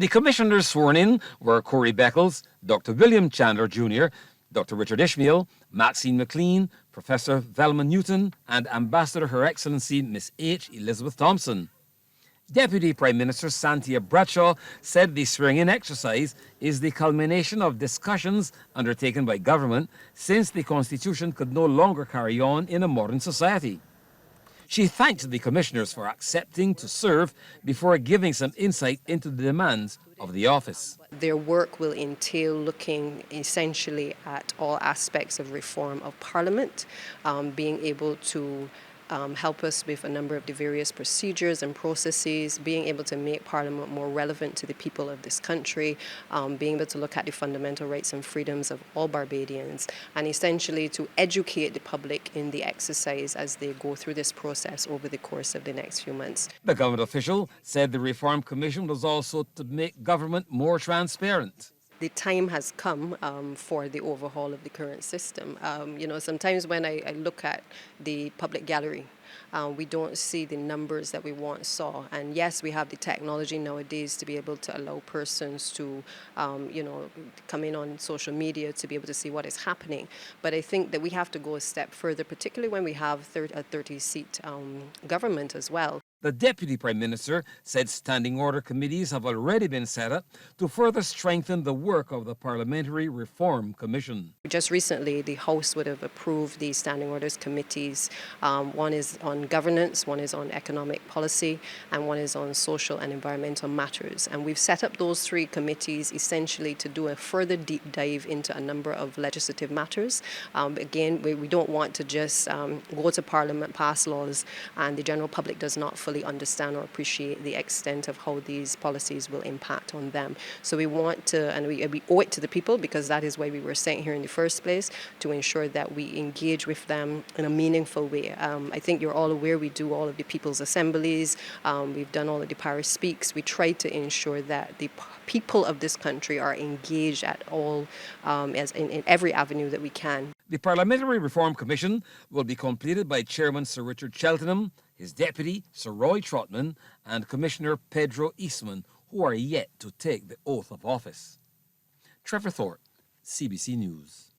The commissioners sworn in were Corey Beckles, Dr. William Chandler Jr., Dr. Richard Ishmael, Maxine McLean, Professor Velma Newton, and Ambassador Her Excellency Miss H. Elizabeth Thompson. Deputy Prime Minister Santia Bradshaw said the swearing-in exercise is the culmination of discussions undertaken by government since the Constitution could no longer carry on in a modern society. She thanked the commissioners for accepting to serve before giving some insight into the demands of the office. Their work will entail looking essentially at all aspects of reform of Parliament, being able to help us with a number of the various procedures and processes, being able to make Parliament more relevant to the people of this country, being able to look at the fundamental rights and freedoms of all Barbadians, and essentially to educate the public in the exercise as they go through this process over the course of the next few months. The government official said the Reform Commission was also to make government more transparent. The time has come for the overhaul of the current system. Sometimes when I look at the public gallery, we don't see the numbers that we once saw. And yes, we have the technology nowadays to be able to allow persons to, come in on social media to be able to see what is happening. But I think that we have to go a step further, particularly when we have a 30-seat government as well. The Deputy Prime Minister said standing order committees have already been set up to further strengthen the work of the Parliamentary Reform Commission. Just recently, the House would have approved the standing orders committees. One is on governance, one is on economic policy, and one is on social and environmental matters. And we've set up those three committees essentially to do a further deep dive into a number of legislative matters. Again, we don't want to just go to Parliament, pass laws, and the general public does not fully understand or appreciate the extent of how these policies will impact on them. So we want to, and we owe it to the people, because that is why we were sent here in the first place, to ensure that we engage with them in a meaningful way. I think you're all aware we do all of the people's assemblies, we've done all of the parish speaks. We try to ensure that the people of this country are engaged at all, as in every avenue that we can. The Parliamentary Reform Commission will be completed by Chairman Sir Richard Cheltenham, his deputy, Sir Roy Trotman, and Commissioner Pedro Eastman, who are yet to take the oath of office. Trevor Thorpe, CBC News.